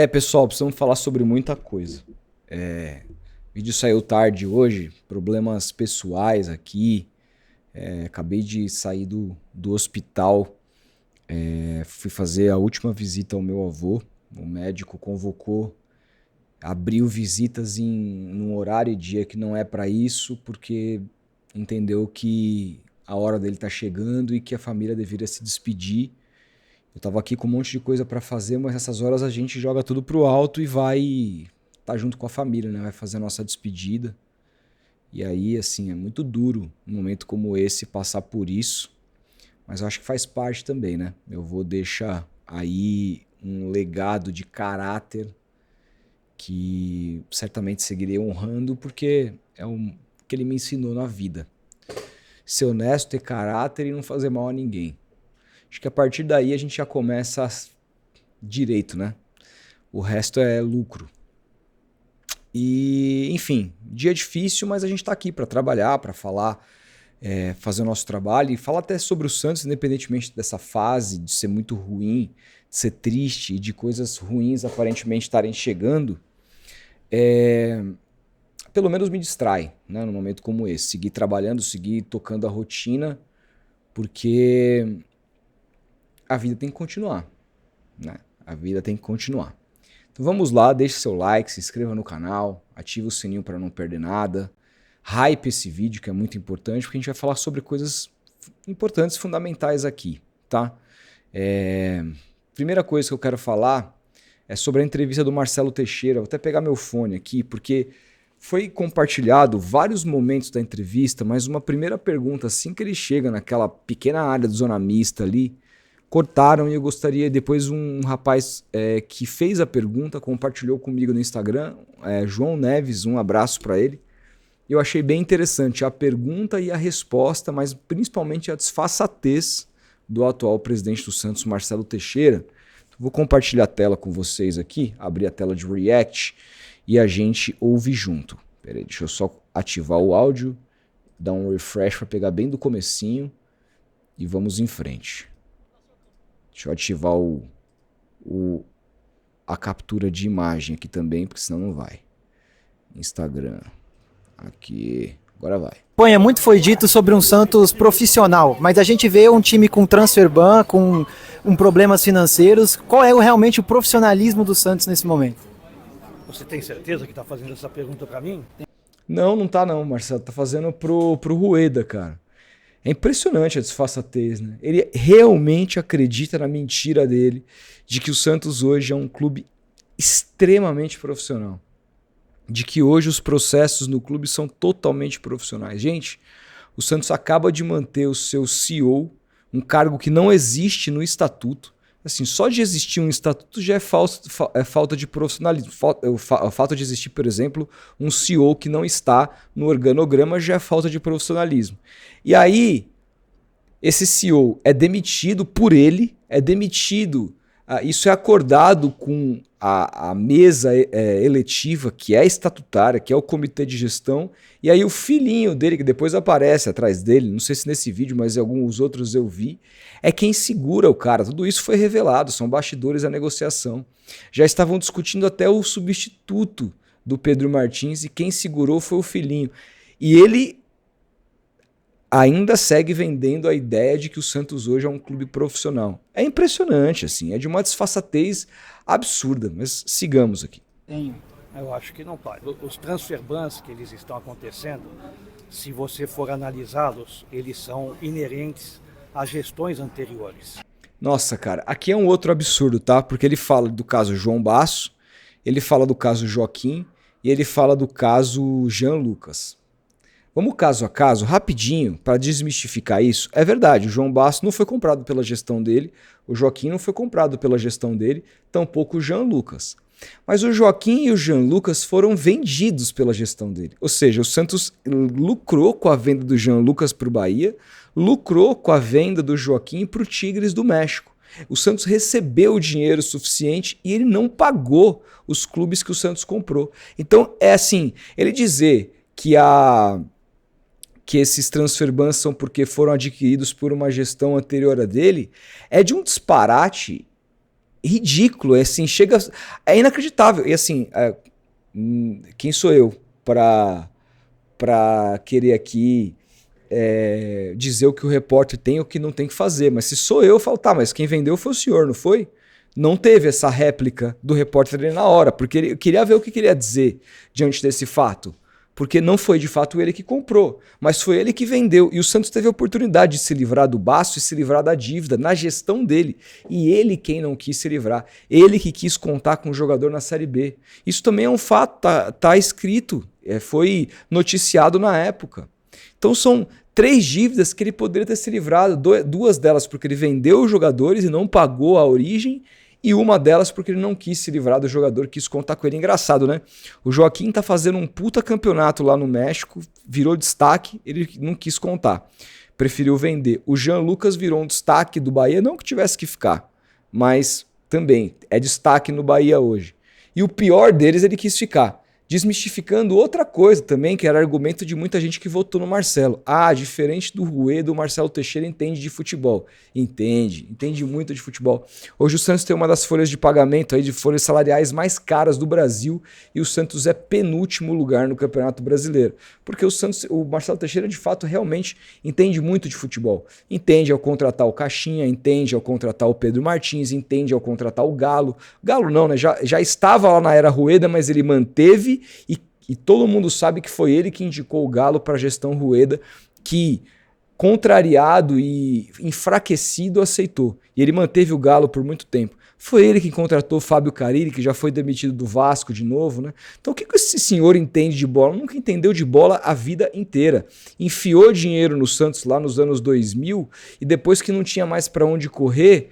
Pessoal, precisamos falar sobre muita coisa. O vídeo saiu tarde hoje, problemas pessoais aqui. Acabei de sair do hospital. Fui fazer a última visita ao meu avô. O médico convocou, abriu visitas num horário e dia que não é para isso, porque entendeu que a hora dele tá chegando e que a família deveria se despedir. Eu tava aqui com um monte de coisa para fazer, mas nessas horas a gente joga tudo pro alto e vai tá junto com a família, né? Vai fazer a nossa despedida. E aí, assim, é muito duro num momento como esse passar por isso, mas eu acho que faz parte também, né? Meu avô deixa aí um legado de caráter que certamente seguirei honrando, porque é o que ele me ensinou na vida. Ser honesto, ter caráter e não fazer mal a ninguém. Acho que a partir daí a gente já começa direito, né? O resto é lucro. E, enfim, dia difícil, mas a gente tá aqui para trabalhar, para falar, fazer o nosso trabalho e falar até sobre o Santos, independentemente dessa fase de ser muito ruim, de ser triste e de coisas ruins aparentemente estarem chegando. Pelo menos me distrai, né, num momento como esse. Seguir trabalhando, seguir tocando a rotina, porque a vida tem que continuar, né? A vida tem que continuar. Então vamos lá, deixe seu like, se inscreva no canal, ative o sininho para não perder nada. Hype esse vídeo, que é muito importante, porque a gente vai falar sobre coisas importantes, fundamentais aqui, tá? Primeira coisa que eu quero falar é sobre a entrevista do Marcelo Teixeira. Vou até pegar meu fone aqui, porque foi compartilhado vários momentos da entrevista, mas uma primeira pergunta, assim que ele chega naquela pequena área do zona mista ali, cortaram e eu gostaria, depois um rapaz que fez a pergunta, compartilhou comigo no Instagram, João Neves, um abraço para ele. Eu achei bem interessante a pergunta e a resposta, mas principalmente a desfaçatez do atual presidente do Santos, Marcelo Teixeira. Vou compartilhar a tela com vocês aqui, abrir a tela de React e a gente ouve junto. Pera aí, deixa eu só ativar o áudio, dar um refresh para pegar bem do comecinho e vamos em frente. Deixa eu ativar a captura de imagem aqui também, porque senão não vai. Instagram. Aqui. Agora vai. Muito foi dito sobre um Santos profissional, mas a gente vê um time com transfer ban, com problemas financeiros. Qual é realmente o profissionalismo do Santos nesse momento? Você tem certeza que está fazendo essa pergunta para mim? Não tá não, Marcelo. Tá fazendo pro Rueda, cara. É impressionante a desfaçatez, né? Ele realmente acredita na mentira dele de que o Santos hoje é um clube extremamente profissional. De que hoje os processos no clube são totalmente profissionais. Gente, o Santos acaba de manter o seu CEO, um cargo que não existe no estatuto. Assim, só de existir um estatuto já é falta de profissionalismo. Falta de existir, por exemplo, um CEO que não está no organograma já é falta de profissionalismo. E aí, esse CEO é demitido por ele, é demitido, isso é acordado com a mesa eletiva, que é estatutária, que é o comitê de gestão, e aí o filhinho dele, que depois aparece atrás dele, não sei se nesse vídeo, mas em alguns outros eu vi, é quem segura o cara. Tudo isso foi revelado, são bastidores da negociação. Já estavam discutindo até o substituto do Pedro Martins, e quem segurou foi o filhinho. E ele ainda segue vendendo a ideia de que o Santos hoje é um clube profissional. É impressionante, assim, é de uma desfaçatez absurda, mas sigamos aqui. Eu acho que não pode. Os transfer bans que eles estão acontecendo, se você for analisá-los, eles são inerentes às gestões anteriores. Nossa, cara, aqui é um outro absurdo, tá? Porque ele fala do caso João Basso, ele fala do caso Joaquim e ele fala do caso Jean Lucas. Vamos caso a caso, rapidinho, para desmistificar isso. É verdade, o João Basso não foi comprado pela gestão dele, o Joaquim não foi comprado pela gestão dele, tampouco o Jean Lucas. Mas o Joaquim e o Jean Lucas foram vendidos pela gestão dele. Ou seja, o Santos lucrou com a venda do Jean Lucas para o Bahia, lucrou com a venda do Joaquim para o Tigres do México. O Santos recebeu o dinheiro suficiente e ele não pagou os clubes que o Santos comprou. Então, é assim, ele dizer que esses transfer bans são porque foram adquiridos por uma gestão anterior a dele, é de um disparate ridículo, é assim, é inacreditável. E assim, quem sou eu para querer aqui dizer o que o repórter tem ou o que não tem que fazer? Mas se sou eu falo, tá, mas quem vendeu foi o senhor, não foi? Não teve essa réplica do repórter ali na hora, porque eu queria ver o que queria dizer diante desse fato. Porque não foi de fato ele que comprou, mas foi ele que vendeu. E o Santos teve a oportunidade de se livrar do baço e se livrar da dívida na gestão dele. E ele quem não quis se livrar. Ele que quis contar com o jogador na Série B. Isso também é um fato, tá escrito, foi noticiado na época. Então são 3 dívidas que ele poderia ter se livrado. 2 delas porque ele vendeu os jogadores e não pagou a origem, e uma delas porque ele não quis se livrar do jogador, quis contar com ele. Engraçado, né? O Joaquim tá fazendo um puta campeonato lá no México, virou destaque, ele não quis contar, preferiu vender. O Jean Lucas virou um destaque do Bahia, não que tivesse que ficar, mas também é destaque no Bahia hoje. E o pior deles, ele quis ficar. Desmistificando outra coisa também, que era argumento de muita gente que votou no Marcelo. Diferente do Rueda, o Marcelo Teixeira entende de futebol. Entende muito de futebol. Hoje o Santos tem uma das folhas de pagamento, aí, de folhas salariais mais caras do Brasil, e o Santos é penúltimo lugar no Campeonato Brasileiro. Porque o Marcelo Teixeira, de fato, realmente entende muito de futebol. Entende ao contratar o Caixinha, entende ao contratar o Pedro Martins, entende ao contratar o Galo. Galo não, né? Já estava lá na era Rueda, mas ele manteve. E todo mundo sabe que foi ele que indicou o Galo para a gestão Rueda, que, contrariado e enfraquecido, aceitou. E ele manteve o Galo por muito tempo. Foi ele que contratou o Fábio Carille, que já foi demitido do Vasco de novo, né? Então o que esse senhor entende de bola? Nunca entendeu de bola a vida inteira. Enfiou dinheiro no Santos lá nos anos 2000 e depois que não tinha mais para onde correr,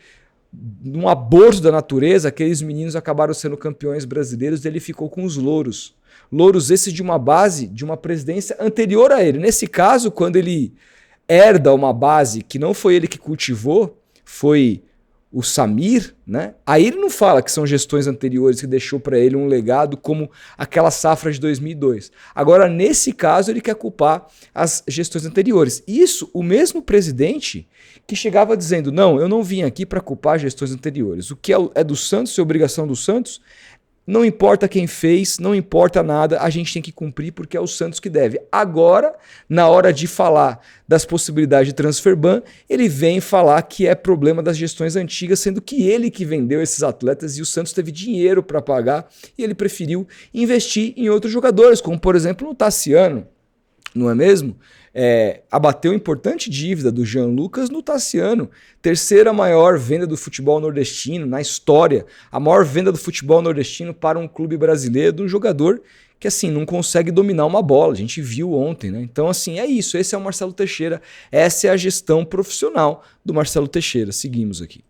num aborto da natureza, aqueles meninos acabaram sendo campeões brasileiros e ele ficou com os louros. Louros esses de uma base, de uma presidência anterior a ele. Nesse caso, quando ele herda uma base que não foi ele que cultivou, foi o Samir, né? Aí ele não fala que são gestões anteriores que deixou para ele um legado como aquela safra de 2002. Agora, nesse caso, ele quer culpar as gestões anteriores. Isso, o mesmo presidente que chegava dizendo, não, eu não vim aqui para culpar gestões anteriores. O que é do Santos, é obrigação do Santos, não importa quem fez, não importa nada, a gente tem que cumprir porque é o Santos que deve. Agora, na hora de falar das possibilidades de transfer ban, ele vem falar que é problema das gestões antigas, sendo que ele que vendeu esses atletas e o Santos teve dinheiro para pagar e ele preferiu investir em outros jogadores, como por exemplo no Tassiano, não é mesmo? Abateu importante dívida do Jean Lucas no Tassiano. 3ª maior venda do futebol nordestino na história. A maior venda do futebol nordestino para um clube brasileiro, de um jogador que assim não consegue dominar uma bola. A gente viu ontem, né? Então assim, é isso. Esse é o Marcelo Teixeira. Essa é a gestão profissional do Marcelo Teixeira. Seguimos aqui.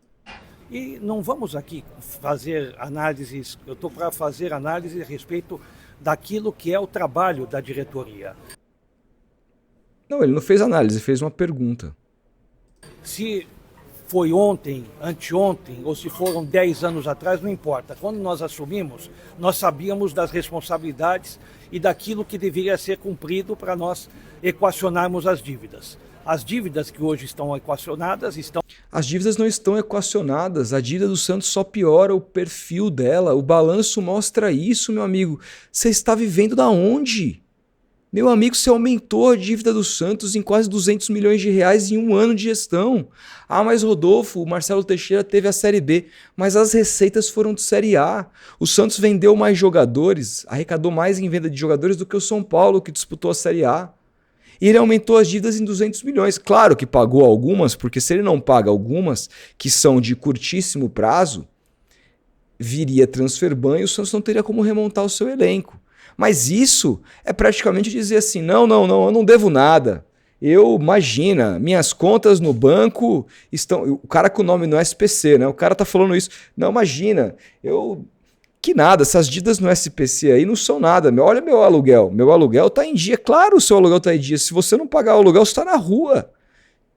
E não vamos aqui fazer análises, eu estou para fazer análise a respeito daquilo que é o trabalho da diretoria. Não, ele não fez análise, fez uma pergunta. Se foi ontem, anteontem, ou se foram 10 anos atrás, não importa. Quando nós assumimos, nós sabíamos das responsabilidades e daquilo que deveria ser cumprido para nós equacionarmos as dívidas. As dívidas que hoje estão equacionadas estão... As dívidas não estão equacionadas, a dívida do Santos só piora o perfil dela, o balanço mostra isso, meu amigo. Você está vivendo da onde? Meu amigo, você aumentou a dívida do Santos em quase 200 milhões de reais em um ano de gestão. Mas Rodolfo, o Marcelo Teixeira teve a Série B, mas as receitas foram de Série A. O Santos vendeu mais jogadores, arrecadou mais em venda de jogadores do que o São Paulo, que disputou a Série A. E ele aumentou as dívidas em 200 milhões. Claro que pagou algumas, porque se ele não paga algumas, que são de curtíssimo prazo, viria transfer ban e o Santos não teria como remontar o seu elenco. Mas isso é praticamente dizer assim, não, eu não devo nada. Imagina, minhas contas no banco estão... O cara com o nome no SPC, né? O cara tá falando isso. Não, imagina, que nada, essas dívidas no SPC aí não são nada. Olha meu aluguel tá em dia. Claro, o seu aluguel tá em dia. Se você não pagar o aluguel, você tá na rua.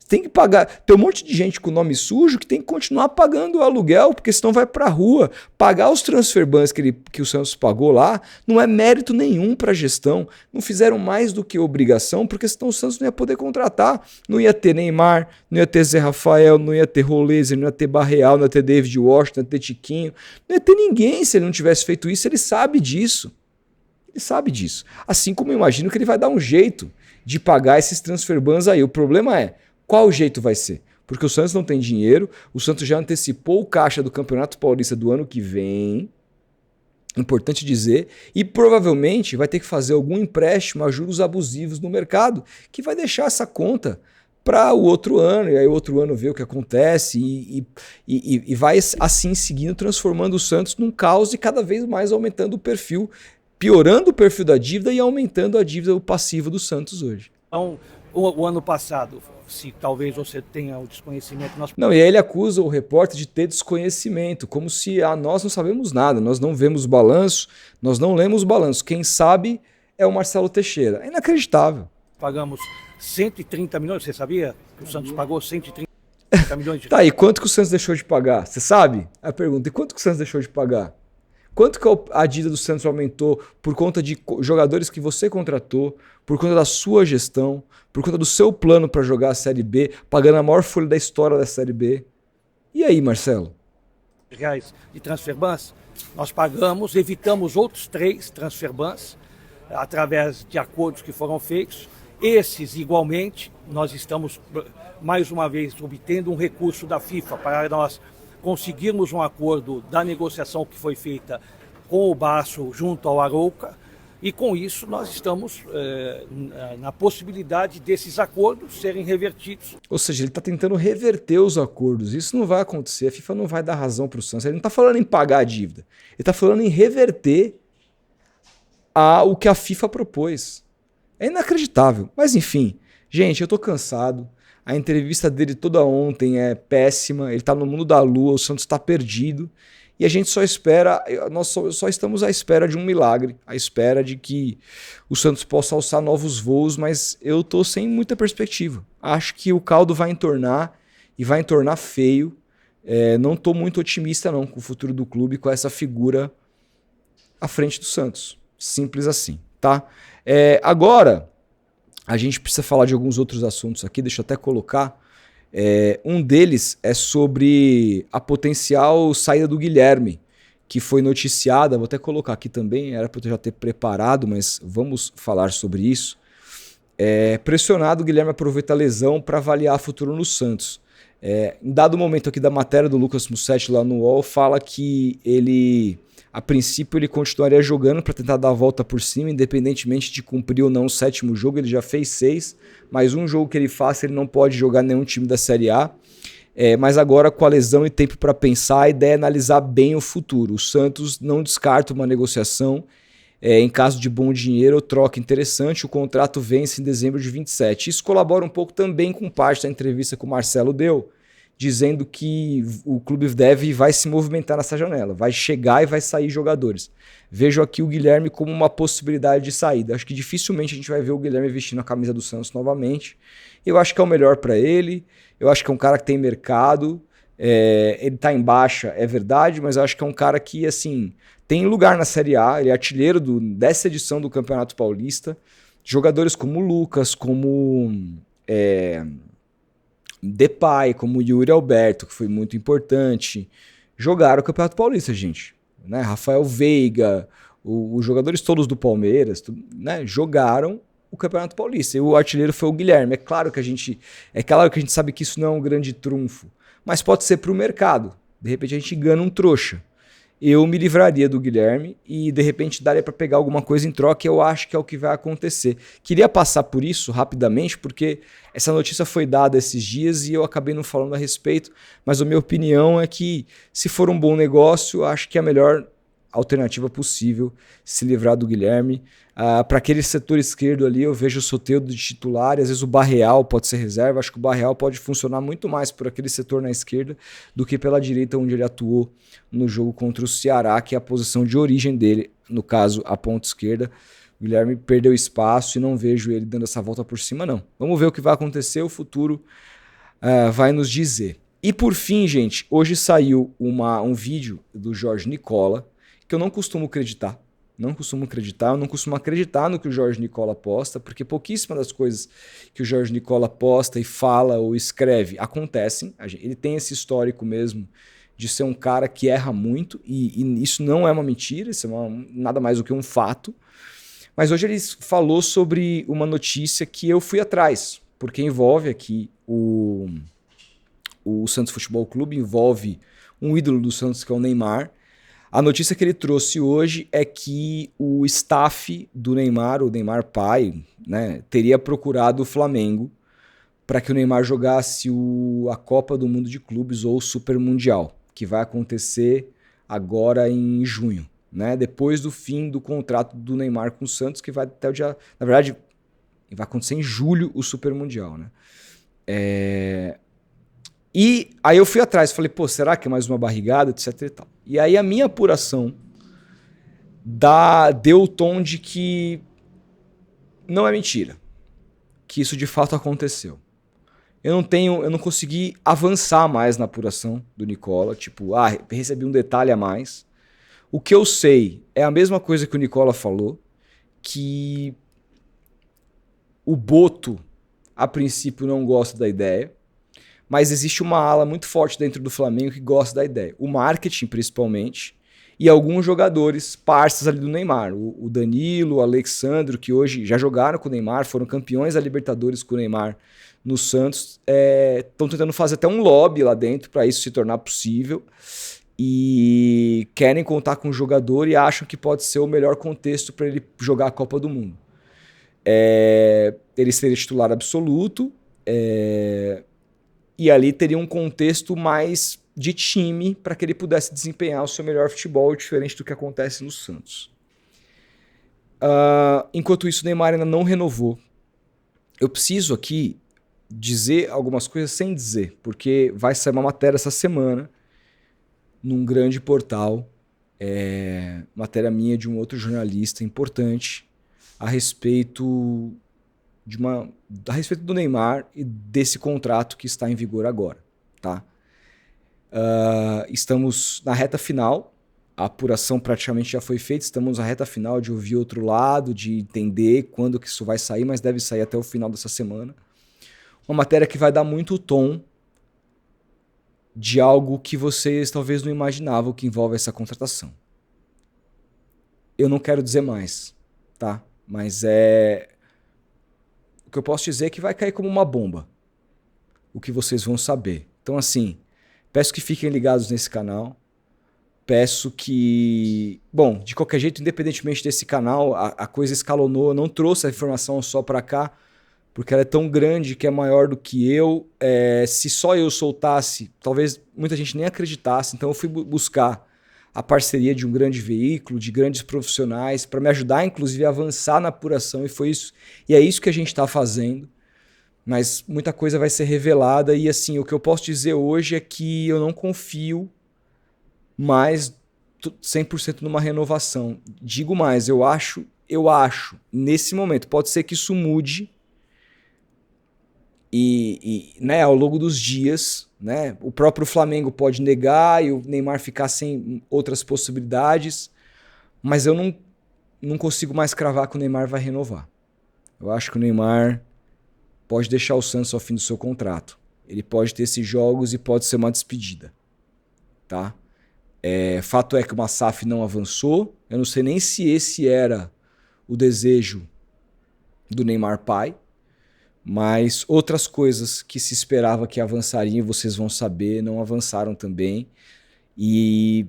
tem que pagar. Tem um monte de gente com nome sujo que tem que continuar pagando o aluguel, porque senão vai pra rua. Pagar os transfer bans que o Santos pagou lá não é mérito nenhum pra gestão. Não fizeram mais do que obrigação, porque senão o Santos não ia poder contratar. Não ia ter Neymar, não ia ter Zé Rafael, não ia ter Rolezer, não ia ter Barreal, não ia ter David Washington, não ia ter Tiquinho. Não ia ter ninguém se ele não tivesse feito isso. Ele sabe disso. Ele sabe disso. Assim como eu imagino que ele vai dar um jeito de pagar esses transfer bans aí. O problema é, qual jeito vai ser? Porque o Santos não tem dinheiro, o Santos já antecipou o caixa do Campeonato Paulista do ano que vem, importante dizer, e provavelmente vai ter que fazer algum empréstimo a juros abusivos no mercado, que vai deixar essa conta para o outro ano, e aí o outro ano vê o que acontece e vai assim seguindo, transformando o Santos num caos e cada vez mais aumentando o perfil, piorando o perfil da dívida e aumentando a dívida, o passivo do Santos hoje. Então, o ano passado, se talvez você tenha o desconhecimento... Não, e aí ele acusa o repórter de ter desconhecimento, como se nós não sabemos nada, nós não vemos o balanço, nós não lemos o balanço. Quem sabe é o Marcelo Teixeira. É inacreditável. Pagamos 130 milhões, você sabia? Que o Santos pagou 130 milhões de... Tá, e quanto que o Santos deixou de pagar? Você sabe? A pergunta, e quanto que o Santos deixou de pagar? Quanto que a dívida do Santos aumentou por conta de jogadores que você contratou, por conta da sua gestão, por conta do seu plano para jogar a Série B, pagando a maior folha da história da Série B? E aí, Marcelo? Reais de transfer bans, nós pagamos, evitamos outros 3 transfer bans através de acordos que foram feitos. Esses, igualmente, nós estamos, mais uma vez, obtendo um recurso da FIFA para nós conseguirmos um acordo da negociação que foi feita com o Baço junto ao Arouca, e com isso nós estamos na possibilidade desses acordos serem revertidos. Ou seja, ele está tentando reverter os acordos. Isso não vai acontecer, a FIFA não vai dar razão para o Santos. Ele não está falando em pagar a dívida, ele está falando em reverter o que a FIFA propôs. É inacreditável, mas enfim, gente, eu estou cansado. A entrevista dele toda ontem é péssima, ele está no mundo da lua, o Santos está perdido e a gente só espera, nós só estamos à espera de um milagre, à espera de que o Santos possa alçar novos voos, mas eu estou sem muita perspectiva. Acho que o caldo vai entornar e vai entornar feio. Não estou muito otimista não com o futuro do clube, com essa figura à frente do Santos. Simples assim, tá? Agora... A gente precisa falar de alguns outros assuntos aqui, deixa eu até colocar. Um deles é sobre a potencial saída do Guilherme, que foi noticiada, vou até colocar aqui também, era para eu já ter preparado, mas vamos falar sobre isso. Pressionado, o Guilherme aproveita a lesão para avaliar o futuro no Santos. Em dado momento aqui da matéria do Lucas Mussetti lá no UOL, fala que ele... A princípio ele continuaria jogando para tentar dar a volta por cima, independentemente de cumprir ou não o 7º jogo. Ele já fez 6, mas um jogo que ele faça ele não pode jogar nenhum time da Série A. Mas agora com a lesão e tempo para pensar, a ideia é analisar bem o futuro. O Santos não descarta uma negociação. Em caso de bom dinheiro ou troca interessante, o contrato vence em dezembro de 27. Isso colabora um pouco também com parte da entrevista que o Marcelo deu, dizendo que o clube deve e vai se movimentar nessa janela, vai chegar e vai sair jogadores. Vejo aqui o Guilherme como uma possibilidade de saída. Acho que dificilmente a gente vai ver o Guilherme vestindo a camisa do Santos novamente. Eu acho que é o melhor para ele, eu acho que é um cara que tem mercado, ele tá em baixa, é verdade, mas eu acho que é um cara que, assim, tem lugar na Série A, ele é artilheiro dessa edição do Campeonato Paulista. Jogadores como o Lucas, como... Depay, como o Yuri Alberto, que foi muito importante, jogaram o Campeonato Paulista, gente. Né? Rafael Veiga, os jogadores todos do Palmeiras, né? Jogaram o Campeonato Paulista. E o artilheiro foi o Guilherme. É claro que a gente sabe que isso não é um grande trunfo, mas pode ser para o mercado. De repente a gente engana um trouxa. Eu me livraria do Guilherme e de repente daria para pegar alguma coisa em troca, eu acho que é o que vai acontecer. Queria passar por isso rapidamente, porque essa notícia foi dada esses dias e eu acabei não falando a respeito, mas a minha opinião é que se for um bom negócio, acho que é a melhor alternativa possível se livrar do Guilherme. Para aquele setor esquerdo ali, eu vejo o Soteldo de titular, e às vezes o Barreal pode ser reserva. Acho que o Barreal pode funcionar muito mais por aquele setor na esquerda do que pela direita, onde ele atuou no jogo contra o Ceará, que é a posição de origem dele, no caso, a ponta esquerda. O Guilherme perdeu espaço e não vejo ele dando essa volta por cima, não. Vamos ver o que vai acontecer, o futuro vai nos dizer. E por fim, gente, hoje saiu um vídeo do Jorge Nicola, que eu não costumo acreditar. Eu não costumo acreditar no que o Jorge Nicola posta, porque pouquíssimas das coisas que o Jorge Nicola posta e fala ou escreve acontecem. Ele tem esse histórico mesmo de ser um cara que erra muito, e isso não é uma mentira, isso é nada mais do que um fato. Mas hoje ele falou sobre uma notícia que eu fui atrás, porque envolve aqui o Santos Futebol Clube, envolve um ídolo do Santos, que é o Neymar. A notícia que ele trouxe hoje é que o staff do Neymar, o Neymar pai, né, teria procurado o Flamengo para que o Neymar jogasse a Copa do Mundo de Clubes ou o Super Mundial, que vai acontecer agora em junho, né, depois do fim do contrato do Neymar com o Santos, que vai até o dia... Na verdade, vai acontecer em julho o Super Mundial, né? E aí eu fui atrás, falei, pô, será que é mais uma barrigada, etc e tal. E aí a minha apuração deu o tom de que não é mentira, que isso de fato aconteceu. Eu não consegui avançar mais na apuração do Nicola, tipo, recebi um detalhe a mais. O que eu sei é a mesma coisa que o Nicola falou, que o Boto, a princípio, não gosta da ideia, mas existe uma ala muito forte dentro do Flamengo que gosta da ideia. O marketing, principalmente, e alguns jogadores parças ali do Neymar. O Danilo, o Alexandro, que hoje já jogaram com o Neymar, foram campeões da Libertadores com o Neymar no Santos, estão tentando fazer até um lobby lá dentro para isso se tornar possível, e querem contar com o jogador e acham que pode ser o melhor contexto para ele jogar a Copa do Mundo. Ele seria titular absoluto, e ali teria um contexto mais de time para que ele pudesse desempenhar o seu melhor futebol, diferente do que acontece no Santos. Enquanto isso, o Neymar ainda não renovou. Eu preciso aqui dizer algumas coisas sem dizer, porque vai sair uma matéria essa semana num grande portal, matéria minha de um outro jornalista importante, a respeito do Neymar e desse contrato que está em vigor agora, tá? Estamos na reta final, a apuração praticamente já foi feita, estamos na reta final de ouvir outro lado, de entender quando que isso vai sair, mas deve sair até o final dessa semana. Uma matéria que vai dar muito o tom de algo que vocês talvez não imaginavam que envolve essa contratação. Eu não quero dizer mais, tá? Mas o que eu posso dizer é que vai cair como uma bomba. O que vocês vão saber. Então, assim, peço que fiquem ligados nesse canal. Peço que... Bom, de qualquer jeito, independentemente desse canal, a coisa escalonou. Eu não trouxe a informação só para cá, porque ela é tão grande que é maior do que eu. Se só eu soltasse, talvez muita gente nem acreditasse. Então eu fui buscar a parceria de um grande veículo, de grandes profissionais, para me ajudar, inclusive, a avançar na apuração. E foi isso. E é isso que a gente está fazendo. Mas muita coisa vai ser revelada. E assim, o que eu posso dizer hoje é que eu não confio mais 100% numa renovação. Digo mais, eu acho, nesse momento, pode ser que isso mude. Né, ao longo dos dias, né, o próprio Flamengo pode negar e o Neymar ficar sem outras possibilidades, mas eu não consigo mais cravar que o Neymar vai renovar. Eu acho que o Neymar pode deixar o Santos ao fim do seu contrato. Ele pode ter esses jogos e pode ser uma despedida. Tá? Fato é que o SAF não avançou. Eu não sei nem se esse era o desejo do Neymar pai. Mas outras coisas que se esperava que avançariam, vocês vão saber, não avançaram também. E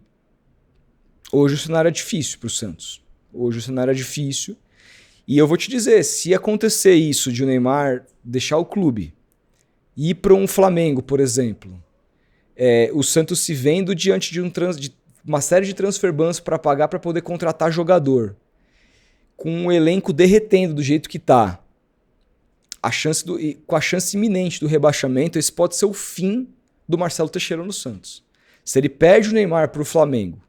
hoje o cenário é difícil para o Santos. Hoje o cenário é difícil. E eu vou te dizer, se acontecer isso de o Neymar deixar o clube e ir para um Flamengo, por exemplo, o Santos se vendo diante de uma série de transfer bans para pagar para poder contratar jogador, com o elenco derretendo do jeito que está, com a chance iminente do rebaixamento, esse pode ser o fim do Marcelo Teixeira no Santos. Se ele perde o Neymar para o Flamengo,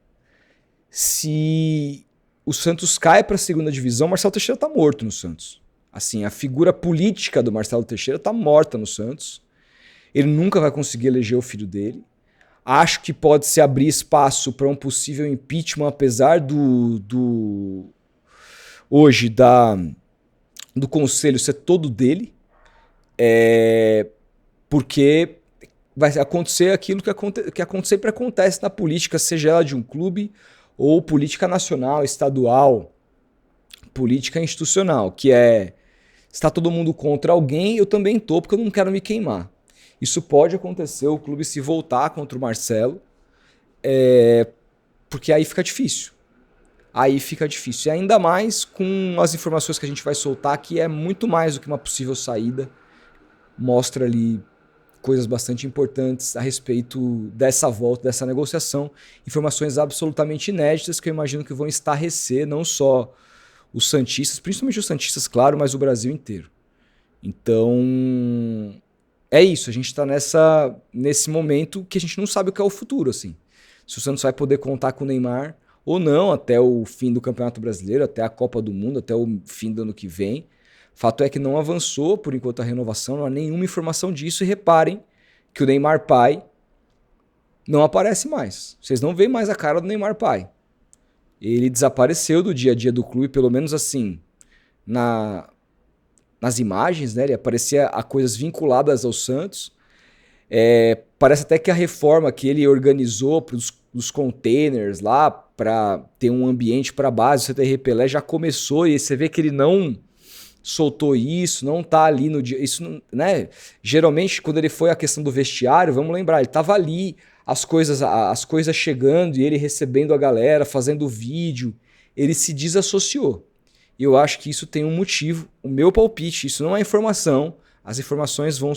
se o Santos cai para a segunda divisão, Marcelo Teixeira está morto no Santos. Assim, a figura política do Marcelo Teixeira está morta no Santos. Ele nunca vai conseguir eleger o filho dele. Acho que pode se abrir espaço para um possível impeachment, apesar hoje do conselho ser todo dele, porque vai acontecer aquilo que sempre acontece na política, seja ela de um clube ou política nacional, estadual, política institucional, que está todo mundo contra alguém, eu também tô, porque eu não quero me queimar. Isso pode acontecer, o clube se voltar contra o Marcelo, porque aí fica difícil. E ainda mais com as informações que a gente vai soltar, que é muito mais do que uma possível saída. Mostra ali coisas bastante importantes a respeito dessa volta, dessa negociação. Informações absolutamente inéditas que eu imagino que vão estarrecer não só os santistas, principalmente os santistas, claro, mas o Brasil inteiro. Então, é isso. A gente está nesse momento que a gente não sabe o que é o futuro, assim. Se o Santos vai poder contar com o Neymar ou não até o fim do Campeonato Brasileiro, até a Copa do Mundo, até o fim do ano que vem. Fato é que não avançou, por enquanto, a renovação, não há nenhuma informação disso. E reparem que o Neymar pai não aparece mais. Vocês não veem mais a cara do Neymar pai. Ele desapareceu do dia a dia do clube, pelo menos assim, nas imagens, né? Ele aparecia a coisas vinculadas ao Santos. Parece até que a reforma que ele organizou para os containers lá, para ter um ambiente para a base, o CTR Pelé já começou, e você vê que ele não soltou isso, não tá ali no dia. Isso, né? Geralmente, quando ele foi a questão do vestiário, vamos lembrar, ele tava ali, as coisas chegando e ele recebendo a galera, fazendo vídeo. Ele se desassociou. E eu acho que isso tem um motivo. O meu palpite, isso não é informação. As informações vão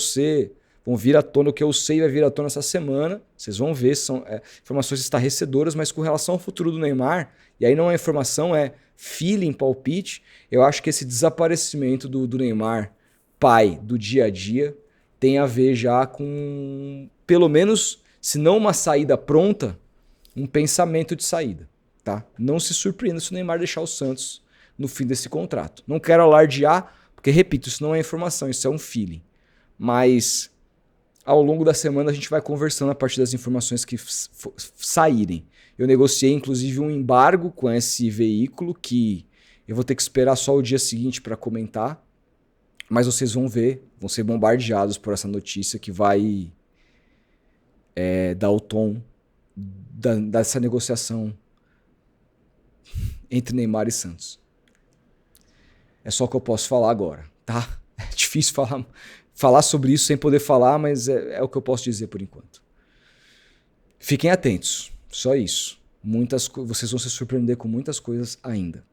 vir à tona, o que eu sei vai vir à tona essa semana. Vocês vão ver, são informações estarrecedoras, mas com relação ao futuro do Neymar, e aí não é informação, é feeling, palpite. Eu acho que esse desaparecimento do Neymar, pai, do dia a dia, tem a ver já com, pelo menos, se não uma saída pronta, um pensamento de saída. Tá? Não se surpreenda se o Neymar deixar o Santos no fim desse contrato. Não quero alardear, porque, repito, isso não é informação, isso é um feeling. Mas ao longo da semana a gente vai conversando a partir das informações que saírem. Eu negociei, inclusive, um embargo com esse veículo que eu vou ter que esperar só o dia seguinte para comentar. Mas vocês vão ver, vão ser bombardeados por essa notícia que vai dar o tom dessa negociação entre Neymar e Santos. É só o que eu posso falar agora, tá? É difícil falar sobre isso sem poder falar, mas é o que eu posso dizer por enquanto. Fiquem atentos, só isso. Vocês vão se surpreender com muitas coisas ainda.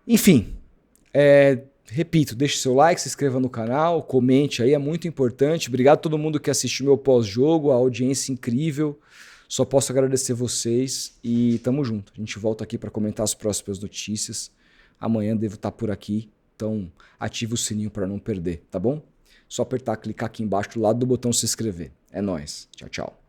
Enfim, repito, deixe seu like, se inscreva no canal, comente aí, é muito importante. Obrigado a todo mundo que assistiu meu pós-jogo, a audiência incrível. Só posso agradecer vocês e tamo junto. A gente volta aqui para comentar as próximas notícias. Amanhã devo estar por aqui, então ative o sininho para não perder, tá bom? Só apertar, clicar aqui embaixo do lado do botão se inscrever. É nóis. Tchau, tchau.